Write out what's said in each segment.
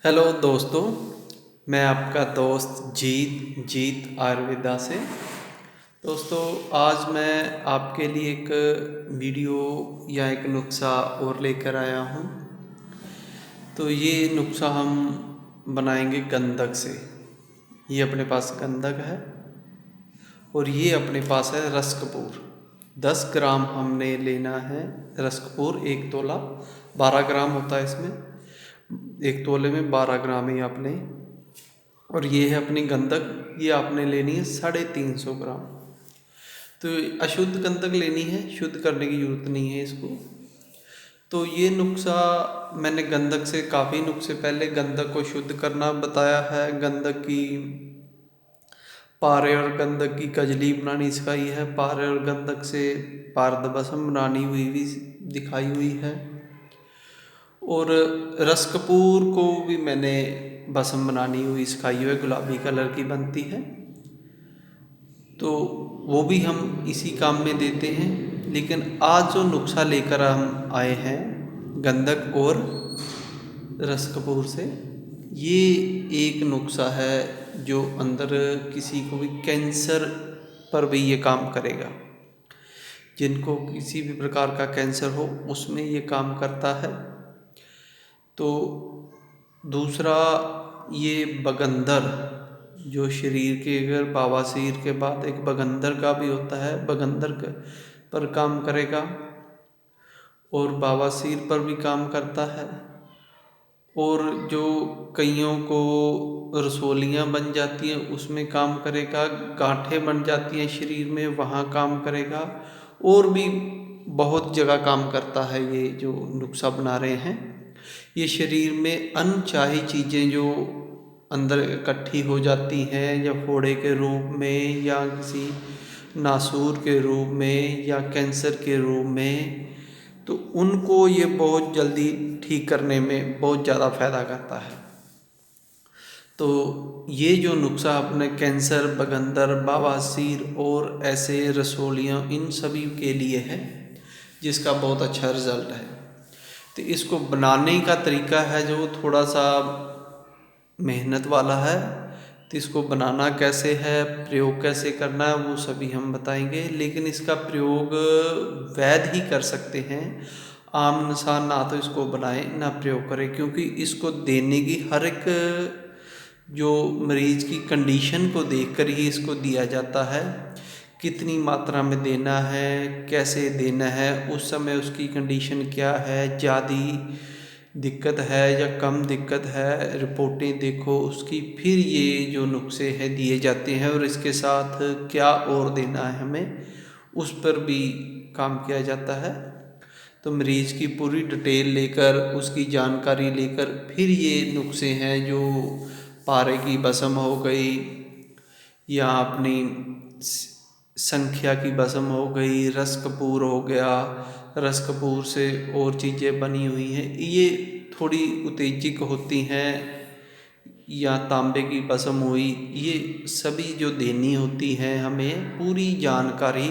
Hello दोस्तों, मैं आपका दोस्त जीत आयुर्वेदा से। दोस्तों, आज मैं आपके लिए एक वीडियो या एक नुस्खा और लेकर आया हूँ। तो ये नुस्खा हम बनाएंगे गंधक से। ये अपने पास गंधक है और ये अपने पास है रस कपूर। 10 ग्राम हमने लेना है रस कपूर। 1 तोला 12 ग्राम होता है इसमें। 1 तोले में 12 ग्राम ही आप लें। और ये है अपनी गंधक, ये आपने लेनी है 350 ग्राम। तो अशुद्ध गंधक लेनी है, शुद्ध करने की ज़रूरत नहीं है इसको। तो ये नुस्खा मैंने गंधक से काफ़ी नुस्खे पहले गंधक को शुद्ध करना बताया है। गंधक की पारे और गंधक की कजली बनानी सिखाई है। पारे और गंधक से पारद भस्म बनानी हुई भी दिखाई हुई है। और रस कपूर को भी मैंने भस्म बनानी हुई सिखाई हुई है, गुलाबी कलर की बनती है। तो वो भी हम इसी काम में देते हैं। लेकिन आज जो नुस्खा लेकर हम आए हैं गंधक और रस कपूर से, ये एक नुस्खा है जो अंदर किसी को भी कैंसर पर भी ये काम करेगा। जिनको किसी भी प्रकार का कैंसर हो उसमें ये काम करता है। तो दूसरा, ये बगंदर जो शरीर के अगर बवासीर के बाद एक बगंदर का भी होता है, बगंदर पर काम करेगा और बवासीर पर भी काम करता है। और जो कईयों को रसोलियाँ बन जाती हैं उसमें काम करेगा, गांठें बन जाती हैं शरीर में वहाँ काम करेगा। और भी बहुत जगह काम करता है ये जो नुस्खा बना रहे हैं। ये शरीर में अनचाही चीज़ें जो अंदर इकट्ठी हो जाती हैं, या फोड़े के रूप में, या किसी नासूर के रूप में, या कैंसर के रूप में, तो उनको ये बहुत जल्दी ठीक करने में बहुत ज़्यादा फ़ायदा करता है। तो ये जो नुस्खा अपने कैंसर, बगंदर, बवासीर और ऐसे रसोलियाँ, इन सभी के लिए है, जिसका बहुत अच्छा रिज़ल्ट है। तो इसको बनाने का तरीका है जो थोड़ा सा मेहनत वाला है। तो इसको बनाना कैसे है, प्रयोग कैसे करना है, वो सभी हम बताएंगे। लेकिन इसका प्रयोग वैद्य ही कर सकते हैं। आम इंसान ना तो इसको बनाए ना प्रयोग करे, क्योंकि इसको देने की हर एक जो मरीज की कंडीशन को देखकर ही इसको दिया जाता है। कितनी मात्रा में देना है, कैसे देना है, उस समय उसकी कंडीशन क्या है, ज़्यादा दिक्कत है या कम दिक्कत है, रिपोर्टें देखो उसकी, फिर ये जो नुस्खे हैं दिए जाते हैं। और इसके साथ क्या और देना है हमें, उस पर भी काम किया जाता है। तो मरीज़ की पूरी डिटेल लेकर, उसकी जानकारी लेकर, फिर ये नुस्खे हैं जो पारे की भस्म हो गई, या अपनी संख्या की भस्म हो गई, रस कपूर हो गया, रस कपूर से और चीज़ें बनी हुई हैं, ये थोड़ी उत्तेजित होती हैं, या तांबे की भस्म हुई, ये सभी जो देनी होती हैं हमें पूरी जानकारी,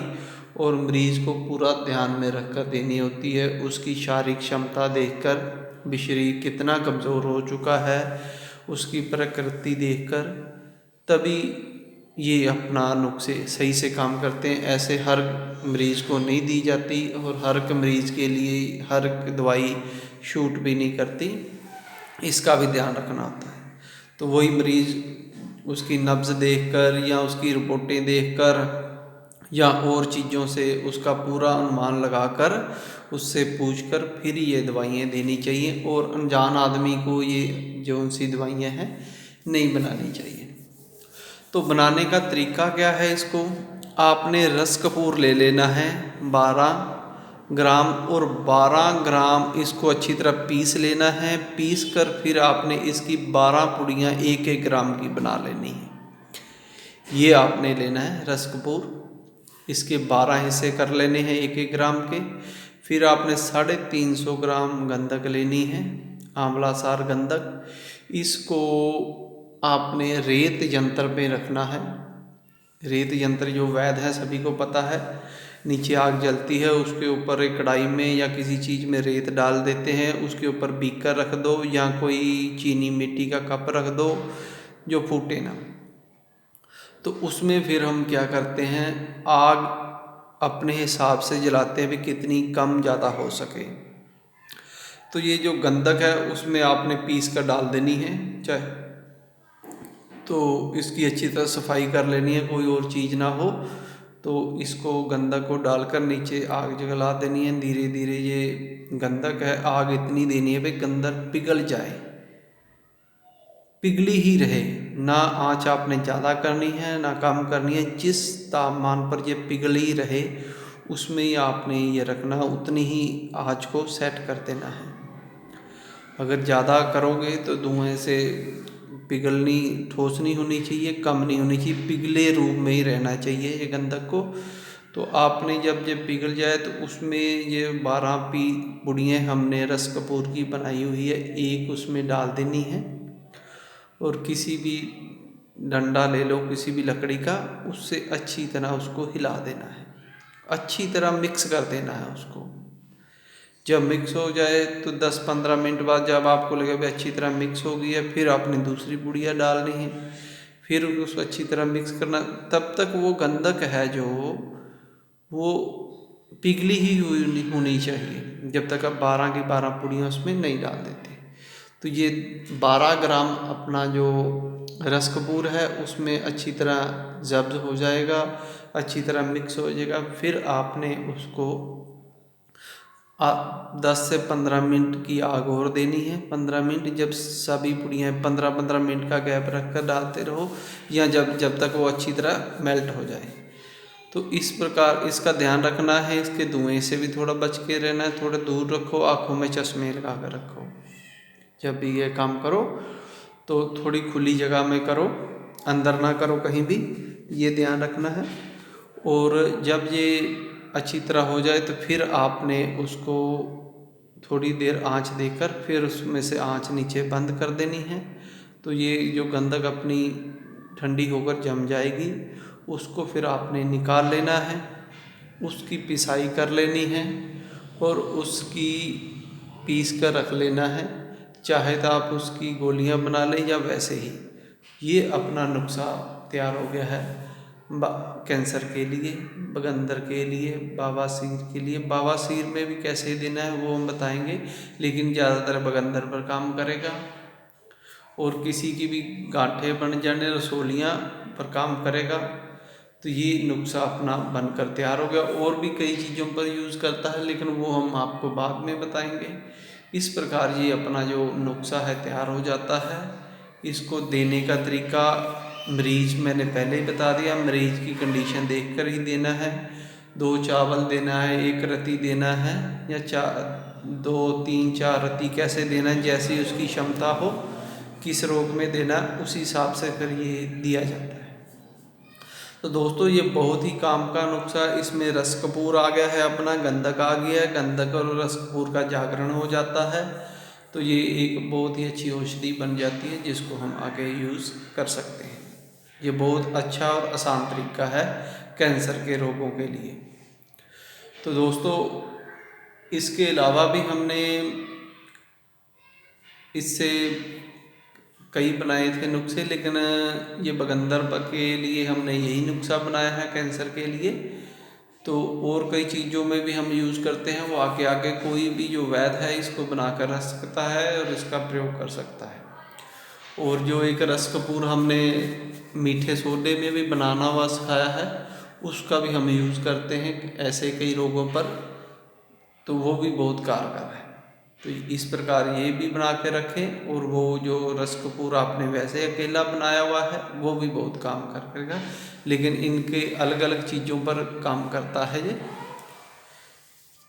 और मरीज़ को पूरा ध्यान में रखकर देनी होती है। उसकी शारीरिक क्षमता देखकर भी शरीर कितना कमज़ोर हो चुका है, उसकी प्रकृति देखकर, तभी ये अपना नुस्खे सही से काम करते हैं। ऐसे हर मरीज़ को नहीं दी जाती, और हर एक मरीज़ के लिए हर दवाई शूट भी नहीं करती, इसका भी ध्यान रखना होता है। तो वही मरीज़ उसकी नब्ज़ देखकर, या उसकी रिपोर्टें देखकर, या और चीज़ों से उसका पूरा अनुमान लगाकर, उससे पूछकर फिर ये दवाइयाँ देनी चाहिए। और अनजान आदमी को ये जो उनसी दवाइयाँ हैं नहीं बनानी चाहिए। तो बनाने का तरीका क्या है, इसको आपने रस कपूर ले लेना है 12 ग्राम, और 12 ग्राम इसको अच्छी तरह पीस लेना है। पीस कर फिर आपने इसकी 12 पुड़ियाँ 1-1 ग्राम की बना लेनी है। ये आपने लेना है रस कपूर, इसके 12 हिस्से कर लेने हैं 1-1 ग्राम के। फिर आपने 350 ग्राम गंधक लेनी है, आंवला सार गंधक। इसको आपने रेत यंत्र पे रखना है। रेत यंत्र जो वैध है सभी को पता है, नीचे आग जलती है, उसके ऊपर एक कढ़ाई में या किसी चीज़ में रेत डाल देते हैं, उसके ऊपर बीकर रख दो या कोई चीनी मिट्टी का कप रख दो जो फूटे ना। तो उसमें फिर हम क्या करते हैं, आग अपने हिसाब से जलाते हैं भी कितनी कम ज़्यादा हो सके। तो ये जो गंधक है उसमें आपने पीस कर डाल देनी है चाहे, तो इसकी अच्छी तरह सफाई कर लेनी है, कोई और चीज़ ना हो। तो इसको गंधक को डालकर नीचे आग जला देनी है। धीरे धीरे ये गंधक है, आग इतनी देनी है भाई गंधक पिघल जाए, पिघली ही रहे, ना आँच आपने ज़्यादा करनी है ना कम करनी है। जिस तापमान पर ये पिघली रहे उसमें ही आपने ये रखना, उतनी ही आँच को सेट कर देना है। अगर ज़्यादा करोगे तो धुएँ से पिघलनी, ठोस नहीं होनी चाहिए, कम नहीं होनी चाहिए, पिघले रूप में ही रहना चाहिए ये गंधक को। तो आपने जब ये पिघल जाए तो उसमें ये 12 पुड़ियाँ हमने रस कपूर की बनाई हुई है, एक उसमें डाल देनी है। और किसी भी डंडा ले लो, किसी भी लकड़ी का, उससे अच्छी तरह उसको हिला देना है, अच्छी तरह मिक्स कर देना है उसको। जब मिक्स हो जाए तो 10-15 मिनट बाद जब आपको लगे भाई अच्छी तरह मिक्स हो गई है, फिर आपने दूसरी पुड़िया डालनी है, फिर उसको अच्छी तरह मिक्स करना। तब तक वो गंधक है जो वो पिघली ही होनी चाहिए, जब तक आप 12 की 12 पुड़ियाँ उसमें नहीं डाल देते। तो ये 12 ग्राम अपना जो रस कपूर है उसमें अच्छी तरह जब्त हो जाएगा, अच्छी तरह मिक्स हो जाएगा। फिर आपने उसको 10 से 15 मिनट की आग और देनी है। 15 मिनट, जब सभी पुड़ियाँ 15-15 मिनट का गैप रख कर डालते रहो, या जब तक वो अच्छी तरह मेल्ट हो जाए। तो इस प्रकार इसका ध्यान रखना है, इसके धुएँ से भी थोड़ा बच के रहना है, थोड़ा दूर रखो, आँखों में चश्मे लगा कर रखो। जब भी ये काम करो तो थोड़ी खुली जगह में करो, अंदर ना करो कहीं भी, ये ध्यान रखना है। और जब ये अच्छी तरह हो जाए तो फिर आपने उसको थोड़ी देर आंच देकर फिर उसमें से आंच नीचे बंद कर देनी है। तो ये जो गंधक अपनी ठंडी होकर जम जाएगी, उसको फिर आपने निकाल लेना है, उसकी पिसाई कर लेनी है और उसकी पीस कर रख लेना है। चाहे तो आप उसकी गोलियां बना लें या वैसे ही। ये अपना नुस्खा तैयार हो गया है कैंसर के लिए, बगंदर के लिए, बवासीर के लिए। बवासीर में भी कैसे देना है वो हम बताएंगे, लेकिन ज़्यादातर बगंदर पर काम करेगा। और किसी की भी गांठें बन जाने, रसोलियाँ पर काम करेगा। तो ये नुस्खा अपना बनकर तैयार हो गया। और भी कई चीज़ों पर यूज़ करता है, लेकिन वो हम आपको बाद में बताएंगे। इस प्रकार ये अपना जो नुस्खा है तैयार हो जाता है। इसको देने का तरीका मरीज मैंने पहले ही बता दिया, मरीज की कंडीशन देखकर ही देना है। 2 चावल देना है, 1 रत्ती देना है, या 2, 3, 4 रत्ती कैसे देना है, जैसी उसकी क्षमता हो, किस रोग में देना, उसी हिसाब से फिर ये दिया जाता है। तो दोस्तों ये बहुत ही काम का नुस्खा, इसमें रस कपूर आ गया है, अपना गंधक आ गया है, गंधक और रस कपूर का जागरण हो जाता है। तो ये एक बहुत ही अच्छी औषधि बन जाती है जिसको हम आगे यूज़ कर सकते हैं। ये बहुत अच्छा और आसान तरीका है कैंसर के रोगों के लिए। तो दोस्तों इसके अलावा भी हमने इससे कई बनाए थे नुस्खे, लेकिन ये बगंदर के लिए हमने यही नुस्खा बनाया है कैंसर के लिए। तो और कई चीज़ों में भी हम यूज़ करते हैं, वो आगे आगे कोई भी जो वैद्य है इसको बनाकर रख सकता है और इसका प्रयोग कर सकता है। और जो एक रस कपूर हमने मीठे सोडे में भी बनाना हुआ सिखाया है, उसका भी हम यूज़ करते हैं ऐसे कई रोगों पर, तो वो भी बहुत कारगर है। तो इस प्रकार ये भी बना के रखें। और वो जो रस कपूर आपने वैसे अकेला बनाया हुआ है वो भी बहुत काम करेगा, लेकिन इनके अलग अलग चीज़ों पर काम करता है ये।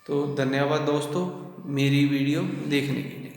तो धन्यवाद दोस्तों मेरी वीडियो देखने के लिए।